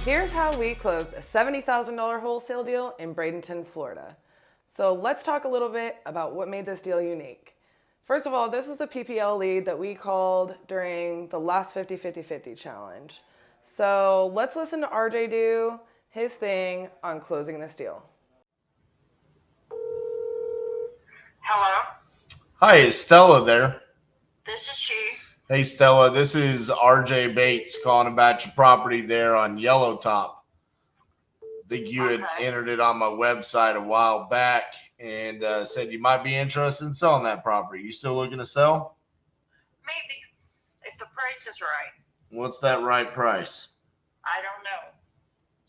Here's how we closed a $70,000 wholesale deal in Bradenton, Florida. So let's talk a little bit about what made this deal unique. First of all, this was the PPL lead that we called during the last 50-50-50 challenge. So let's listen to RJ do his thing on closing this deal. Hello, Hi, is Stella there? this is she. Hey, Stella, this is RJ Bates calling about your property there on Yellow Top. I think you had Okay. entered it on my website a while back and said you might be interested in selling that property. You still looking to sell? Maybe, if the price is right. What's that right price? I don't know.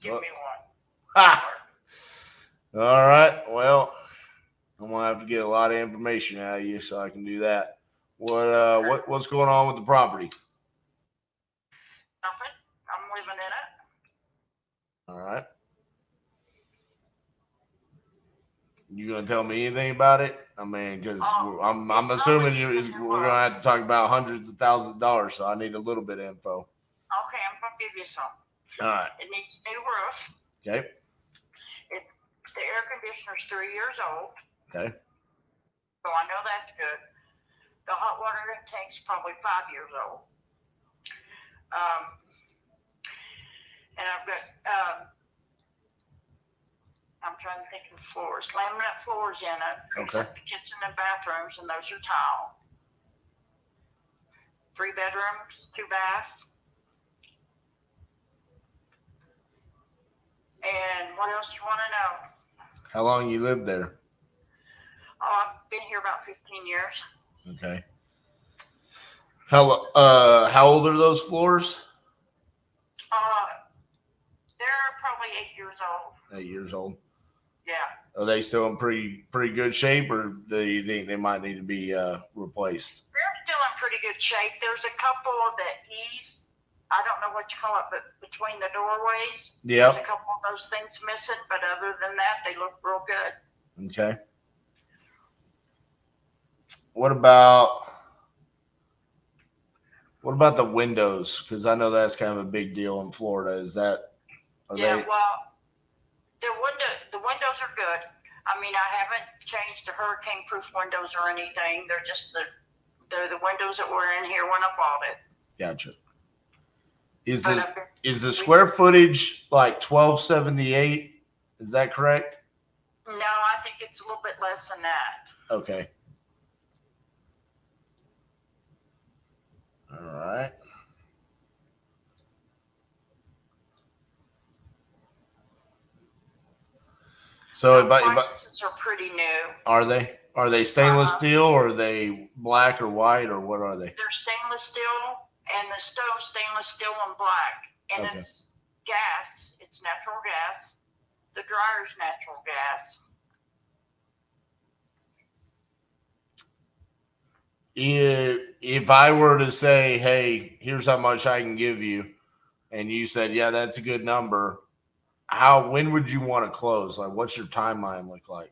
Give What? me one. Ha! All right. Well, I'm gonna have to get a lot of information out of you so I can do that. What's going on with the property? Nothing. I'm living in it. All right. You gonna tell me anything about it? I mean, because I'm assuming we're gonna have to talk about hundreds of thousands of dollars, so I need a little bit of info. Okay, I'm gonna give you some. All right. It needs a new roof. Okay. The air conditioner's 3 years old, Okay. so I know that's good. The hot water tank's probably 5 years old. And I've got I'm trying to think of floors. Laminate floors in it. Okay. Except the kitchen and bathrooms, and those are tile. 3 bedrooms, 2 baths. And what else you want to know? How long you lived there? Oh, I've been here about 15 years. Okay. How old are those floors? They're probably 8 years old. 8 years old. Yeah. Are they still in pretty good shape, or do you think they might need to be replaced? They're still in pretty good shape. There's a couple of the eaves, I don't know what you call it, but between the doorways, Yep. there's a couple of those things missing. But other than that, they look real good. Okay. What about the windows? Because I know that's kind of a big deal in Florida. Well, the windows are good. I mean, I haven't changed the hurricane-proof windows or anything. They're just they're the windows that were in here when I bought it. Gotcha. Is the square footage like 1278? Is that correct? No, I think it's a little bit less than that. Okay. All right. So appliances are pretty new. Are they stainless steel, or are they black or white, or what are they? They're stainless steel, and the stove's stainless steel and black, and Okay. it's gas. It's natural gas. The dryer's natural gas. If I were to say, hey, here's how much I can give you, and you said, yeah, that's a good number, when would you want to close? Like, what's your timeline look like?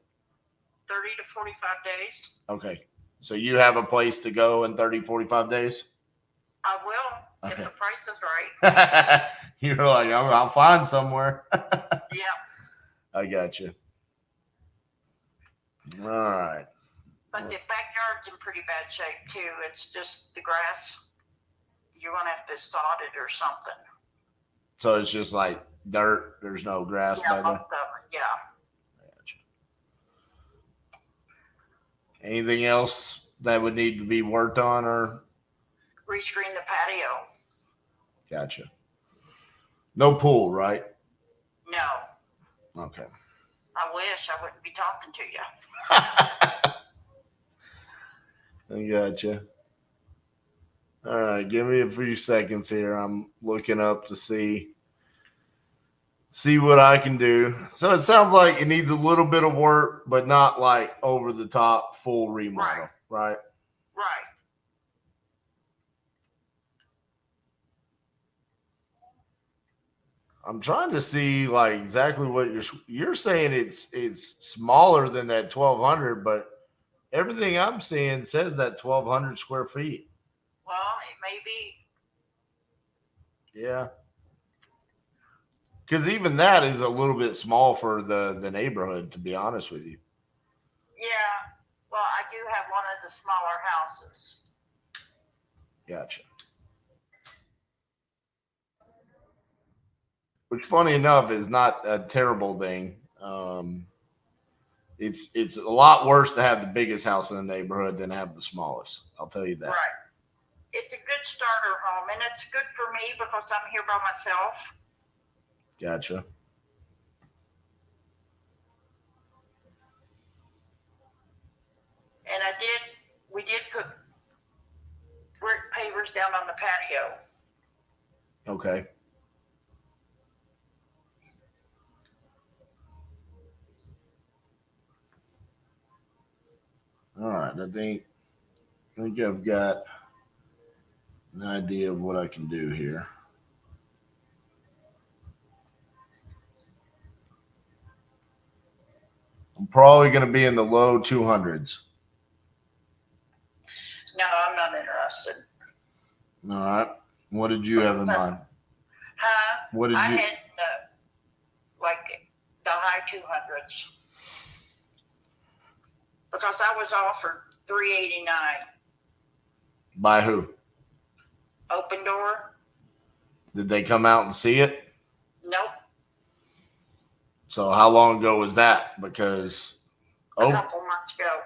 30 to 45 days. Okay. So you have a place to go in 30, 45 days? I will, Okay. if the price is right. You're like, I'll find somewhere. Yeah. I got you. All right. But the backyard's in pretty bad shape, too. It's just the grass. You're going to have to sod it or something. So it's just like dirt. There's no grass Yeah, back there? most of it, yeah. Gotcha. Anything else that would need to be worked on, or? Rescreen the patio. Gotcha. No pool, right? No. Okay. I wish I wouldn't be talking to you. I gotcha. All right, give me a few seconds here. I'm looking up to see what I can do. So it sounds like it needs a little bit of work, but not like over the top full remodel, right? Right. I'm trying to see like exactly what you're saying. It's smaller than that 1,200, but everything I'm seeing says that 1,200 square feet. Well, it may be. Yeah. Because even that is a little bit small for the neighborhood, to be honest with you. Yeah. Well, I do have one of the smaller houses. Gotcha. Which, funny enough, is not a terrible thing. It's a lot worse to have the biggest house in the neighborhood than have the smallest. I'll tell you that. Right. It's a good starter home, and it's good for me because I'm here by myself. Gotcha. And we did put brick pavers down on the patio. Okay. All right. I think I've got an idea of what I can do here. I'm probably going to be in the low 200s. No, I'm not interested. All right. What did you have in mind? Huh? What did I you? had like the high 200s because I was offered $389. By who? Open Door. Did they come out and see it? Nope. So how long ago was that? Because A couple months ago.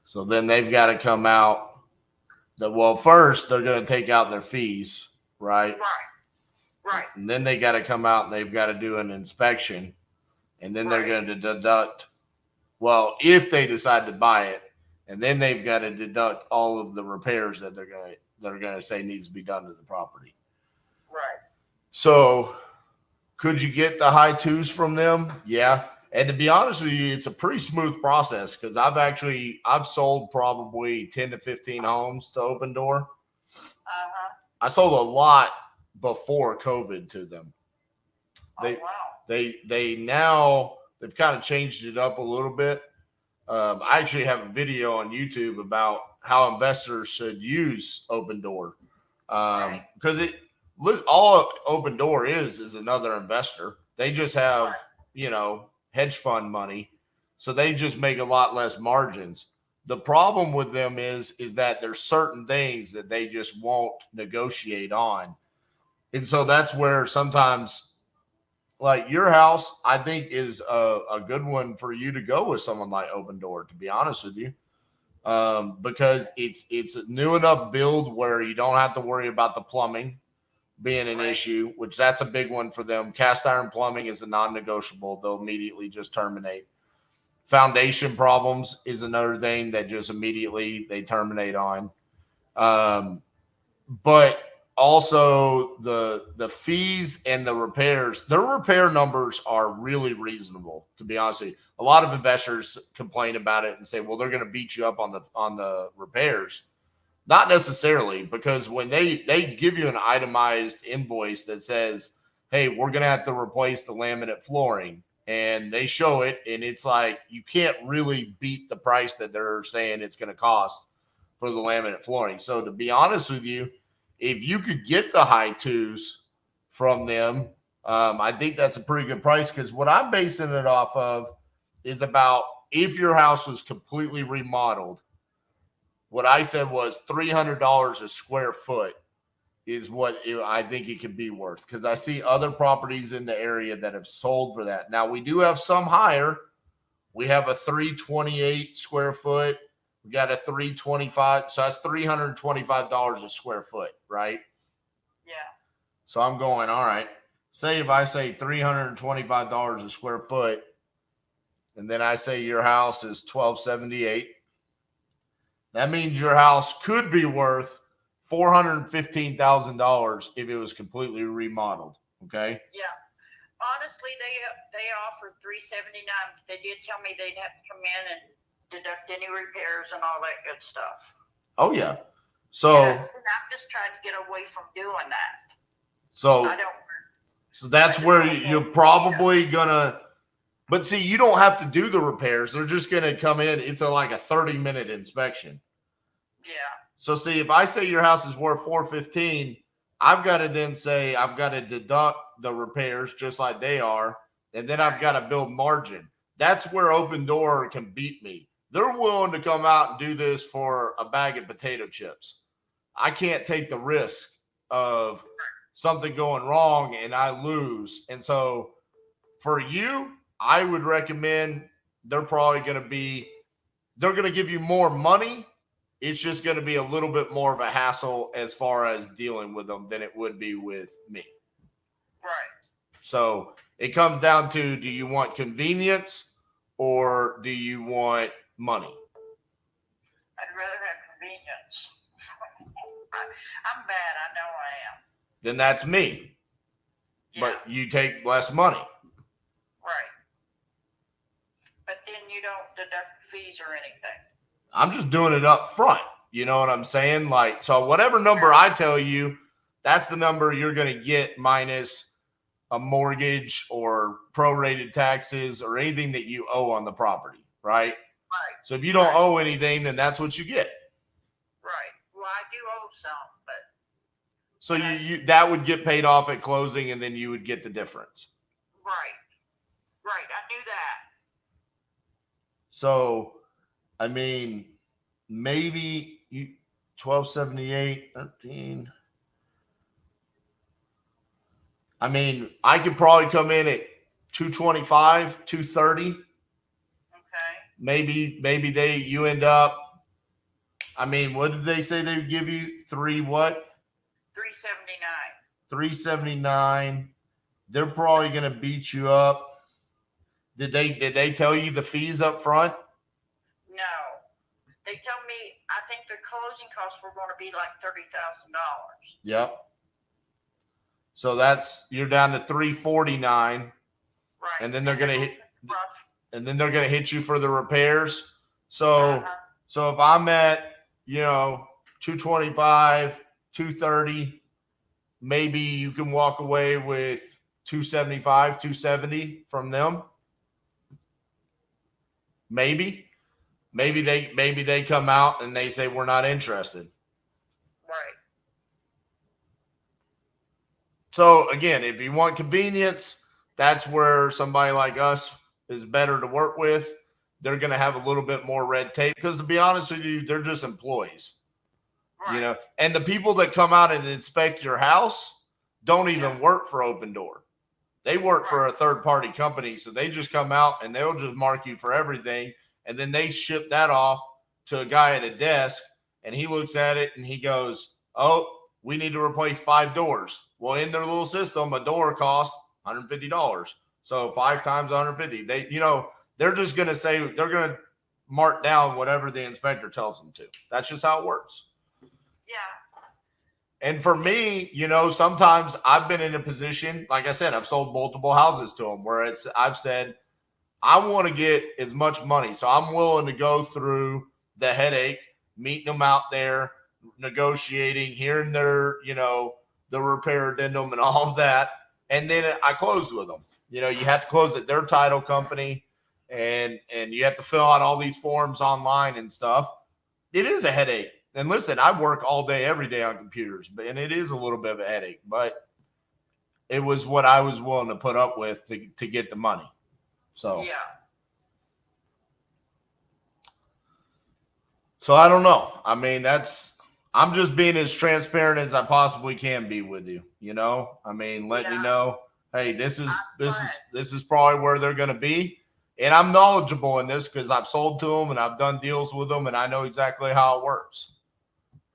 So then they've got to come out. Well, first they're going to take out their fees, right? Right. And then they got to come out and they've got to do an inspection, and then they're going to deduct. Well, if they decide to buy it, and then they've got to deduct all of the repairs that they're going to say needs to be done to the property. Right. So, could you get the high twos from them? Yeah. And to be honest with you, it's a pretty smooth process because I've sold probably 10 to 15 homes to Open Door. Uh-huh. I sold a lot before COVID to them. Wow. They've kind of changed it up a little bit. I actually have a video on YouTube about how investors should use Open Door. Because all Open Door is another investor. They just have, hedge fund money. So they just make a lot less margins. The problem with them is that there's certain things that they just won't negotiate on. And so that's where sometimes, like your house, I think is a good one for you to go with someone like Open Door, to be honest with you. Because it's a new enough build where you don't have to worry about the plumbing being an issue, which that's a big one for them. Cast iron plumbing is a non-negotiable. They'll immediately just terminate. Foundation problems is another thing that just immediately they terminate on. But also the fees and the repairs, their repair numbers are really reasonable, to be honest with you. A lot of investors complain about it and say, well, they're going to beat you up on the repairs. Not necessarily, because when they give you an itemized invoice that says, hey, we're going to have to replace the laminate flooring, and they show it, and it's like you can't really beat the price that they're saying it's going to cost for the laminate flooring. So to be honest with you, if you could get the high twos from them, I think that's a pretty good price, because what I'm basing it off of is about if your house was completely remodeled, what I said was $300 a square foot is what I think it could be worth, because I see other properties in the area that have sold for that. Now, we do have some higher. We have a 328 square foot. We got a 325. So that's $325 a square foot, right? Yeah. So I'm going, all right. Say if I say $325 a square foot, and then I say your house is $1,278. That means your house could be worth $415,000 if it was completely remodeled. Okay. Yeah. Honestly, they offered $379. They did tell me they'd have to come in and deduct any repairs and all that good stuff. Oh yeah. So I'm just trying to get away from doing that. So I don't. So that's where you're probably gonna. But see, you don't have to do the repairs. They're just gonna come in. It's like a 30-minute inspection. Yeah. So see, if I say your house is worth $415, I've got to then say I've got to deduct the repairs just like they are, and then I've got to build margin. That's where Open Door can beat me. They're willing to come out and do this for a bag of potato chips. I can't take the risk of something going wrong and I lose. And so for you, I would recommend they're going to give you more money. It's just going to be a little bit more of a hassle as far as dealing with them than it would be with me. Right. So it comes down to, do you want convenience or do you want money? I'd rather have convenience. I'm bad. I know I am. Then that's me. Yeah. But you take less money. Right. But then you don't deduct fees or anything. I'm just doing it up front. You know what I'm saying? Like, so whatever number I tell you, that's the number you're going to get minus a mortgage or prorated taxes or anything that you owe on the property, right? Right. So if you don't owe anything, then that's what you get. Right. Well, I do owe some, but. So you that would get paid off at closing, and then you would get the difference. Right. Right. I knew that. So, I mean, maybe 1278, 13. I mean, I could probably come in at 225, 230. Okay. Maybe you end up. I mean, what did they say they would give you? 379. 379. They're probably going to beat you up. Did they tell you the fees up front? No. They told me, I think the closing costs were going to be like $30,000. Yep. So you're down to 349. Right. And then they're going to hit you for the repairs. So so if I'm at, 225, 230, maybe you can walk away with 275, 270 from them. Maybe they come out and they say we're not interested. Right. So again, if you want convenience, that's where somebody like us is better to work with. They're going to have a little bit more red tape because, to be honest with you, they're just employees. Right. And the people that come out and inspect your house don't even work for Open Door. They work for a third-party company, so they just come out and they'll just mark you for everything, and then they ship that off to a guy at a desk, and he looks at it and he goes, "Oh, we need to replace 5 doors." Well, in their little system, a door costs $150. So 5 times 150. They're just going to say they're going to mark down whatever the inspector tells them to. That's just how it works. Yeah. And for me, sometimes I've been in a position, like I said, I've sold multiple houses to them where I've said, I want to get as much money. So I'm willing to go through the headache, meeting them out there, negotiating, hearing their, the repair addendum and all of that. And then I closed with them. You have to close at their title company and you have to fill out all these forms online and stuff. It is a headache. And listen, I work all day, every day on computers, and it is a little bit of a headache, but it was what I was willing to put up with to get the money. So, yeah. So I don't know. I mean, I'm just being as transparent as I possibly can be with you. I mean, letting you know, hey, this is probably where they're going to be. And I'm knowledgeable in this because I've sold to them and I've done deals with them and I know exactly how it works.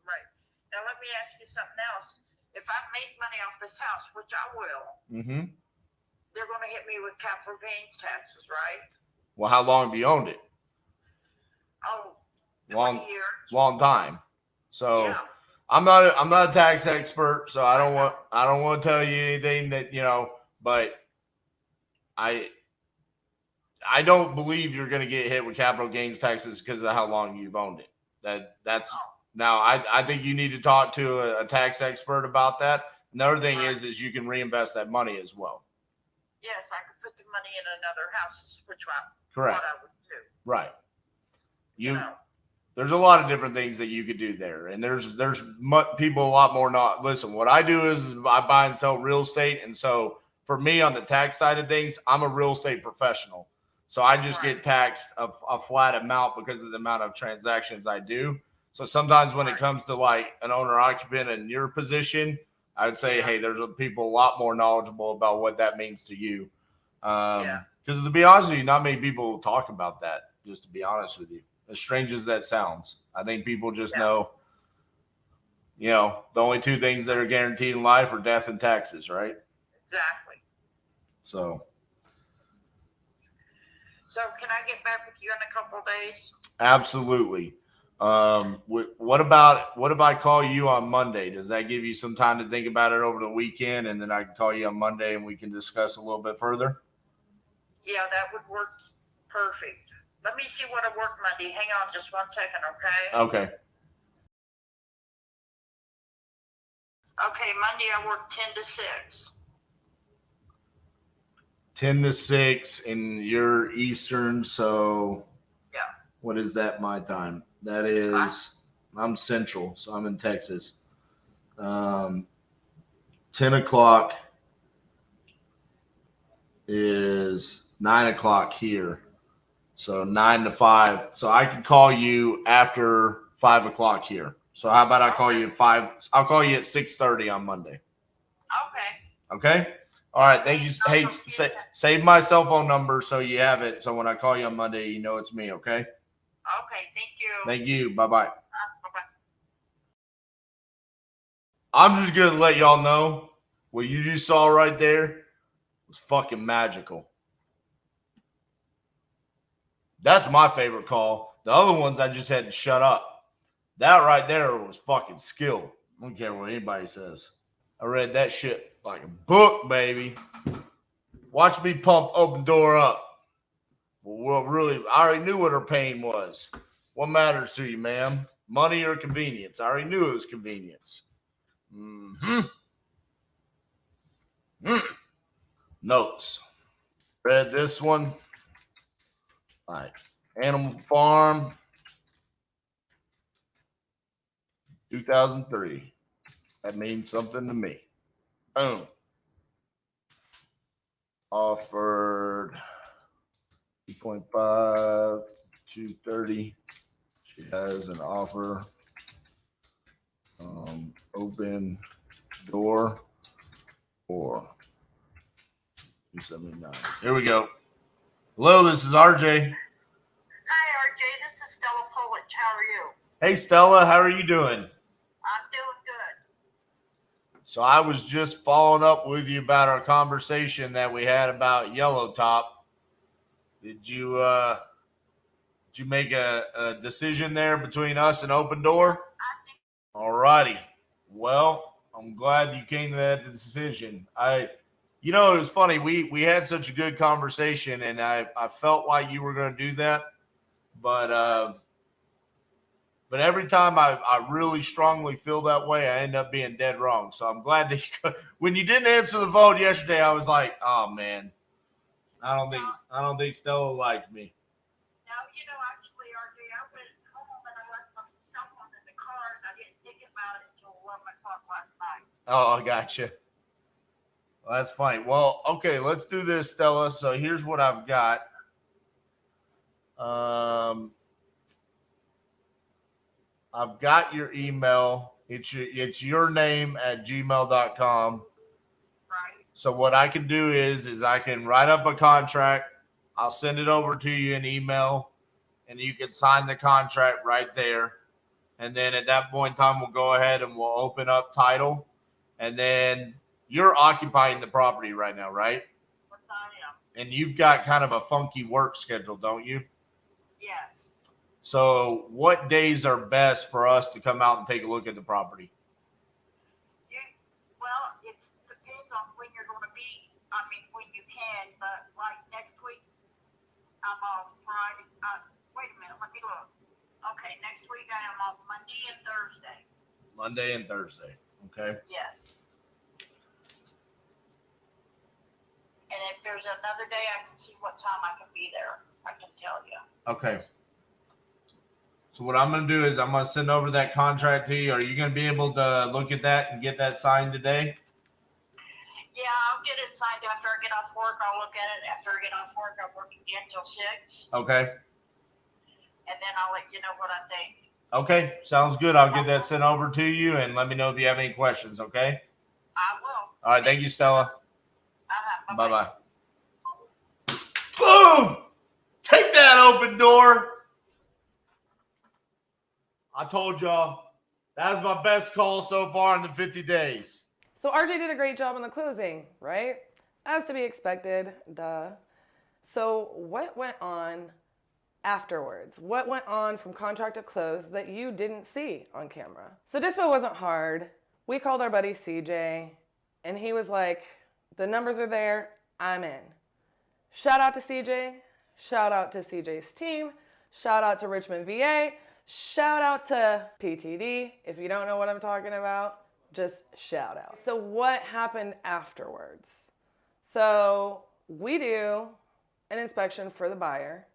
Right. Now, let me ask you something else. If I make money off this house, which I will, they're going to hit me with capital gains taxes, right? Well, how long have you owned it? Oh, 20 years. Long time. So I'm not a tax expert, so I don't want to tell you anything that, but I don't believe you're going to get hit with capital gains taxes because of how long you've owned it. Now I think you need to talk to a tax expert about that. Another thing is you can reinvest that money as well. Yes, I could put the money in another house, which I Correct. thought I would do. Right. there's a lot of different things that you could do there. And there's people a lot more not. Listen, what I do is I buy and sell real estate. And so for me on the tax side of things, I'm a real estate professional. So I just get taxed a flat amount because of the amount of transactions I do. So sometimes when it comes to like an owner occupant in your position, I would say, hey, there's people a lot more knowledgeable about what that means to you. Because to be honest with you, not many people talk about that, just to be honest with you. As strange as that sounds, I think people just know, the only two things that are guaranteed in life are death and taxes, right? Exactly. So can I get back with you in a couple of days? Absolutely. What if I call you on Monday? Does that give you some time to think about it over the weekend, and then I can call you on Monday and we can discuss a little bit further? Yeah, that would work perfect. Let me see what I work Monday. Hang on just 1 second, okay? Okay. Okay, Monday I work 10 to 6. 10 to 6, and you're Eastern, so yeah. What is that my time? That is, I'm Central, so I'm in Texas. 10 o'clock is 9 o'clock here. So 9 to 5. So I can call you after 5 o'clock here. So how about I call you at 5? I'll call you at 6:30 on Monday. Okay? All right. Thank you. Hey, save my cell phone number so you have it. So when I call you on Monday, you know it's me. Okay? Okay. Thank you. Thank you. Bye-bye. Bye-bye. I'm just going to let y'all know what you just saw right there was fucking magical. That's my favorite call. The other ones I just had to shut up. That right there was fucking skill. I don't care what anybody says. I read that shit like a book, baby. Watch me pump Open Door up. Well, really, I already knew what her pain was. What matters to you, ma'am? Money or convenience? I already knew it was convenience. Notes. Read this one. All right. Animal Farm, 2003. That means something to me. Boom. Offered 2.5, 230. She has an offer. Open door for 279. Here we go. Hello, this is RJ. Hi, RJ. This is Stella Polich. How are you? Hey, Stella. How are you doing? I'm doing good. So I was just following up with you about our conversation that we had about Yellow Top. Did you make a decision there between us and Open Door? All righty. Well, I'm glad you came to that decision. It was funny. We had such a good conversation, and I felt like you were going to do that, but every time I really strongly feel that way, I end up being dead wrong. So I'm glad that when you didn't answer the phone yesterday, I was like, oh man, I don't think Stella liked me. No, actually, RJ, I went home and I left my cell phone in the car, and I didn't think about it until 11 o'clock last night. Oh, I gotcha. Well, that's funny. Well, okay, let's do this, Stella. So here's what I've got. I've got your email. It's your name at gmail.com. Right. So what I can do is I can write up a contract. I'll send it over to you in email, and you can sign the contract right there. And then at that point in time, we'll go ahead and we'll open up title. And then you're occupying the property right now, right? Yes, I am. And you've got kind of a funky work schedule, don't you? Yes. So what days are best for us to come out and take a look at the property? Well, it depends on when you're going to be. I mean, when you can. But like next week, I'm off Friday. Wait a minute. Let me look. Okay, next week I am off Monday and Thursday. Monday and Thursday. Okay. Yes. And if there's another day, I can see what time I can be there. I can tell you. Okay. So what I'm going to do is I'm going to send over that contract to you. Are you going to be able to look at that and get that signed today? Yeah, I'll get it signed after I get off work. I'll look at it after I get off work. I'm working again till 6. Okay. And then I'll let you know what I think. Okay, sounds good. I'll get that sent over to you and let me know if you have any questions, okay? I will. All right, thank you, Stella. Bye-bye. Bye-bye. Boom! Take that, open door. I told y'all, that was my best call so far in the 50 days. So RJ did a great job on the closing, right? As to be expected, duh. So what went on afterwards? What went on from contract to close that you didn't see on camera? So dispo wasn't hard. We called our buddy CJ, and he was like, the numbers are there, I'm in. Shout out to CJ. Shout out to CJ's team. Shout out to Richmond, VA. Shout out to PTD. If you don't know what I'm talking about, just shout out. So what happened afterwards? So we do an inspection for the buyer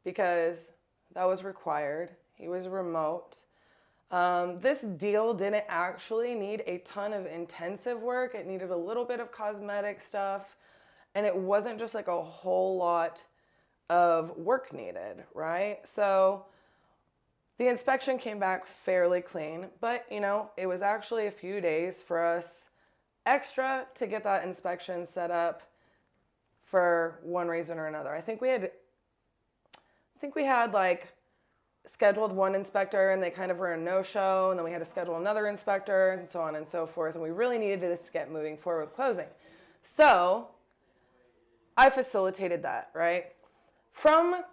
because that was required. He was remote. This deal didn't actually need a ton of intensive work. It needed a little bit of cosmetic stuff, and it wasn't just like a whole lot of work needed, right? So the inspection came back fairly clean, but it was actually a few days for us extra to get that inspection set up for one reason or another. I think we had like scheduled one inspector and they kind of were a no-show, and then we had to schedule another inspector and so on and so forth, and we really needed this to get moving forward with closing. So I facilitated that, right? From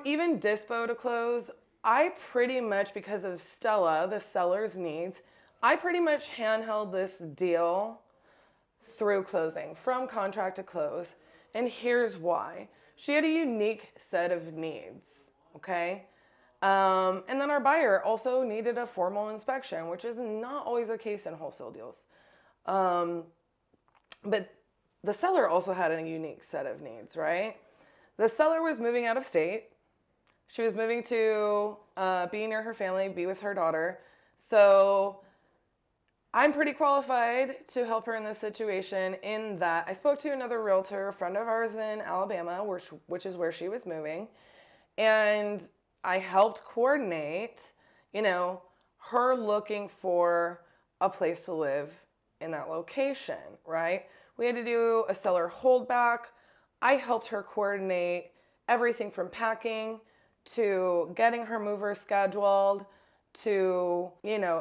even dispo to close, I pretty much, because of Stella, the seller's needs, I pretty much handheld this deal through closing, from contract to close. And here's why. She had a unique set of needs, okay? And then our buyer also needed a formal inspection, which is not always the case in wholesale deals. But the seller also had a unique set of needs, right? The seller was moving out of state. She was moving to be near her family, be with her daughter. So I'm pretty qualified to help her in this situation in that I spoke to another realtor, a friend of ours in Alabama, which is where she was moving. And I helped coordinate, her looking for a place to live in that location, right? We had to do a seller holdback. I helped her coordinate everything from packing to getting her mover scheduled to,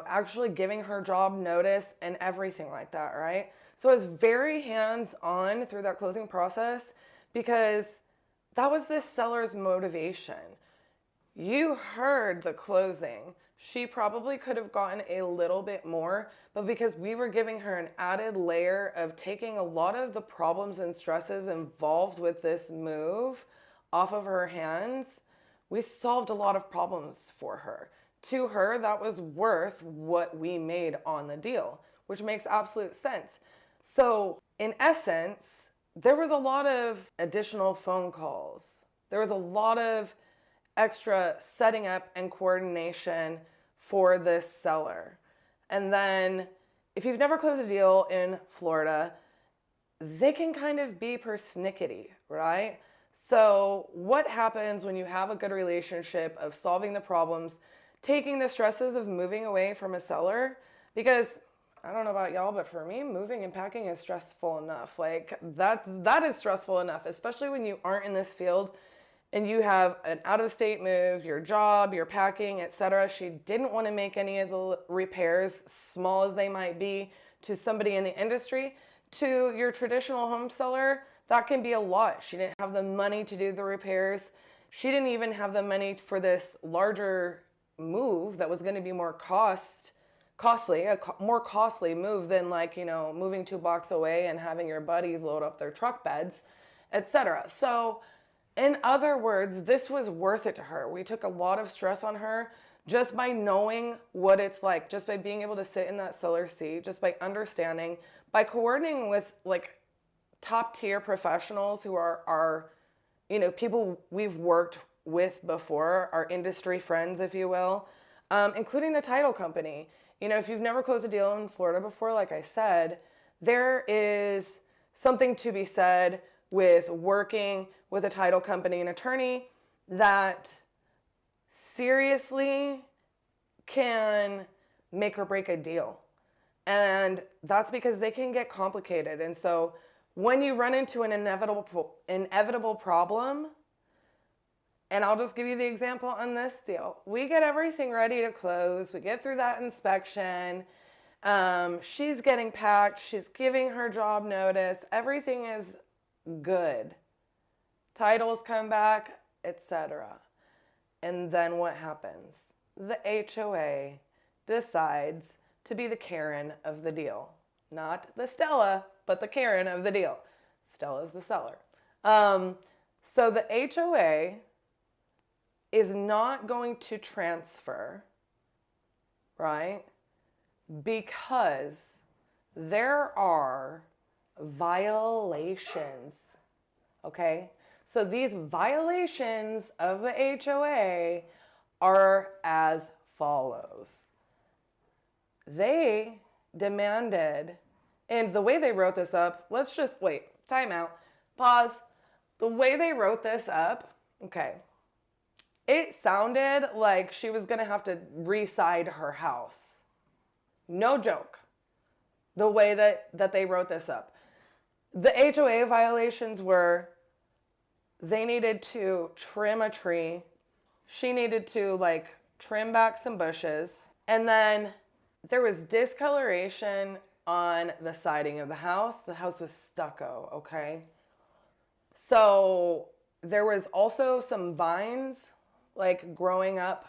actually giving her job notice and everything like that, right? So I was very hands-on through that closing process because that was this seller's motivation. You heard the closing. She probably could have gotten a little bit more, but because we were giving her an added layer of taking a lot of the problems and stresses involved with this move off of her hands, we solved a lot of problems for her. To her, that was worth what we made on the deal, which makes absolute sense. So in essence, there was a lot of additional phone calls. There was a lot of extra setting up and coordination for this seller. And then if you've never closed a deal in Florida, they can kind of be persnickety, right? So what happens when you have a good relationship of solving the problems, taking the stresses of moving away from a seller? Because I don't know about y'all, but for me, moving and packing is stressful enough. Like that is stressful enough, especially when you aren't in this field and you have an out-of-state move, your job, your packing, etc. She didn't want to make any of the repairs, small as they might be, to somebody in the industry. To your traditional home seller, that can be a lot. She didn't have the money to do the repairs. She didn't even have the money for this larger move that was going to be more costly, a more costly move than moving 2 blocks away and having your buddies load up their truck beds, etc. So in other words, this was worth it to her. We took a lot of stress on her just by knowing what it's like, just by being able to sit in that seller seat, just by understanding, by coordinating with top tier professionals who are people we've worked with before, our industry friends, if you will, including the title company. You know, if you've never closed a deal in Florida before, like I said, there is something to be said with working with a title company and attorney that seriously can make or break a deal. And that's because they can get complicated. And so when you run into an inevitable problem, and I'll just give you the example on this deal. We get everything ready to close. We get through that inspection. She's getting packed. She's giving her job notice. Everything is good. Titles come back, etc. And then what happens? The HOA decides to be the Karen of the deal. Not the Stella, but the Karen of the deal. Stella's the seller. So the HOA is not going to transfer, right? Because there are violations, okay? So these violations of the HOA are as follows. They demanded, and the way they wrote this up, let's just wait, time out, pause. The way they wrote this up, okay, it sounded like she was going to have to re-side her house. No joke. The way that they wrote this up. The HOA violations were they needed to trim a tree. She needed to like trim back some bushes. And then there was discoloration on the siding of the house. The house was stucco, okay? So there was also some vines like growing up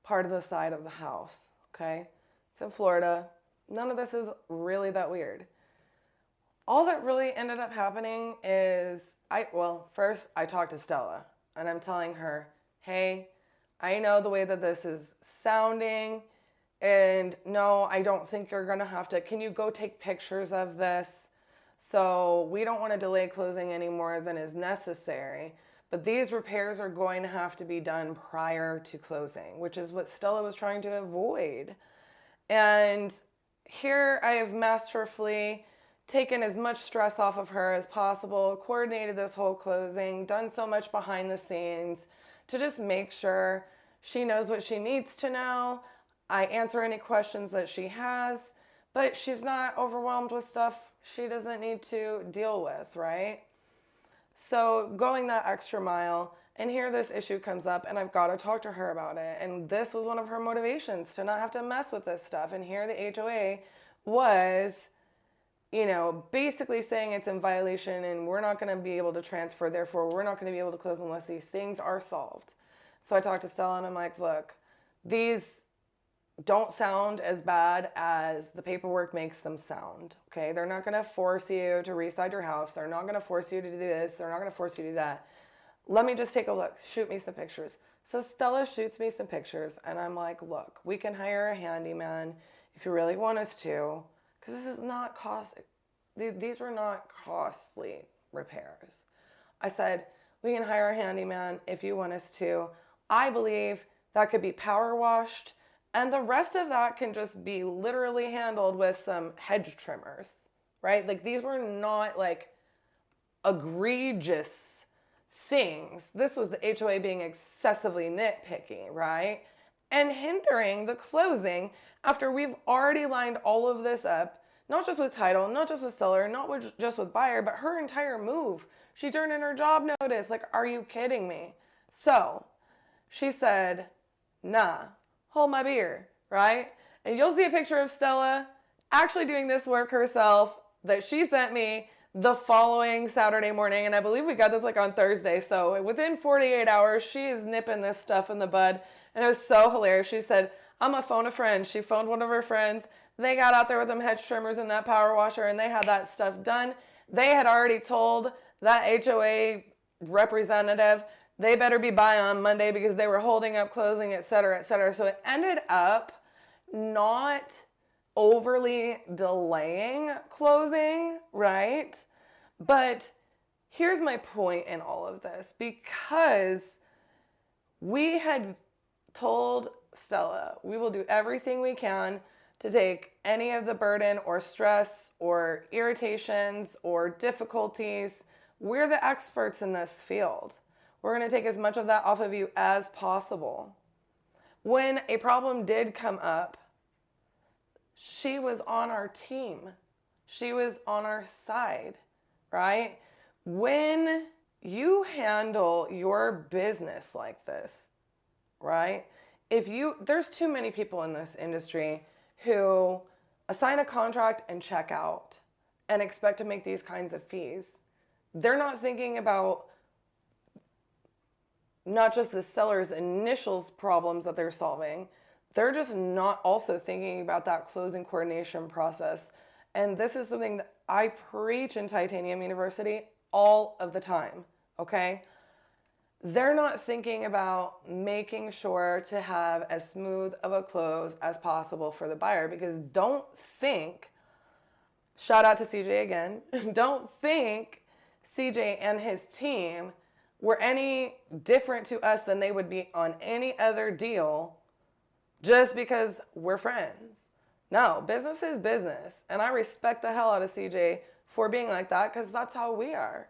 part of the side of the house, okay? It's in Florida. None of this is really that weird. All that really ended up happening is, first I talked to Stella and I'm telling her, hey, I know the way that this is sounding and no, I don't think you're gonna have to, can you go take pictures of this? So we don't wanna delay closing any more than is necessary. But these repairs are going to have to be done prior to closing, which is what Stella was trying to avoid. And here I have masterfully taken as much stress off of her as possible, coordinated this whole closing, done so much behind the scenes to just make sure she knows what she needs to know. I answer any questions that she has, but she's not overwhelmed with stuff she doesn't need to deal with, right? So going that extra mile, and here this issue comes up and I've got to talk to her about it. And this was one of her motivations, to not have to mess with this stuff. And here the HOA was, you know, basically saying it's in violation and we're not going to be able to transfer. Therefore, we're not going to be able to close unless these things are solved. So I talked to Stella and I'm like, look, these don't sound as bad as the paperwork makes them sound, okay? They're not going to force you to reside your house. They're not going to force you to do this. They're not going to force you to do that. Let me just take a look. Shoot me some pictures. So Stella shoots me some pictures, and I'm like, look, we can hire a handyman if you really want us to, because this is not these were not costly repairs. I said, we can hire a handyman if you want us to. I believe that could be power washed, and the rest of that can just be literally handled with some hedge trimmers, right? Like these were not like egregious things. This was the HOA being excessively nitpicky, right? And hindering the closing after we've already lined all of this up, not just with title, not just with seller, just with buyer, but her entire move. She turned in her job notice. Like, are you kidding me? So she said, nah, hold my beer, right? And you'll see a picture of Stella actually doing this work herself that she sent me the following Saturday morning. And I believe we got this like on Thursday. So within 48 hours, she is nipping this stuff in the bud. And it was so hilarious. She said, I'm gonna phone a friend. She phoned one of her friends. They got out there with them hedge trimmers and that power washer and they had that stuff done. They had already told that HOA representative they better be by on Monday because they were holding up closing, et cetera, et cetera. So it ended up not overly delaying closing, right? But here's my point in all of this, because We had told Stella, we will do everything we can to take any of the burden or stress or irritations or difficulties. We're the experts in this field. We're going to take as much of that off of you as possible. When a problem did come up, she was on our team. She was on our side, right? When you handle your business like this, right? There's too many people in this industry who assign a contract and check out and expect to make these kinds of fees. They're not thinking about not just the seller's initial problems that they're solving, they're just not also thinking about that closing coordination process. And this is something that I preach in Titanium University all of the time, okay? They're not thinking about making sure to have as smooth of a close as possible for the buyer, because don't think, shout out to CJ again, don't think CJ and his team were any different to us than they would be on any other deal just because we're friends. No, business is business. And I respect the hell out of CJ for being like that, because that's how we are.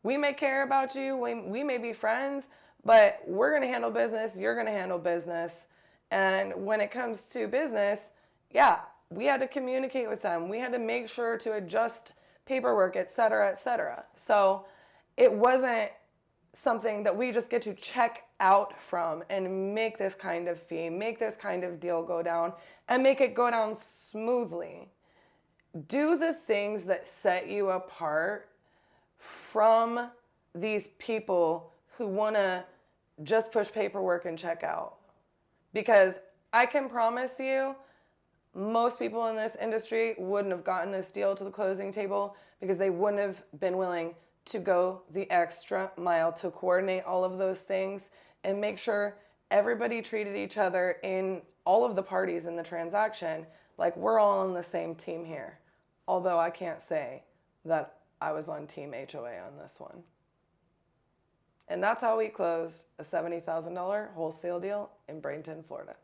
We may care about you, we may be friends, but we're going to handle business, you're going to handle business. And when it comes to business, yeah, we had to communicate with them. We had to make sure to adjust paperwork, et cetera, et cetera. So it wasn't something that we just get to check out from and make this kind of fee, make this kind of deal go down, and make it go down smoothly. Do the things that set you apart from these people who want to just push paperwork and check out. Because I can promise you, most people in this industry wouldn't have gotten this deal to the closing table because they wouldn't have been willing to go the extra mile to coordinate all of those things and make sure everybody treated each other, in all of the parties in the transaction, like we're all on the same team here. Although I can't say that I was on Team HOA on this one. And that's how we closed a $70,000 wholesale deal in Bradenton, Florida.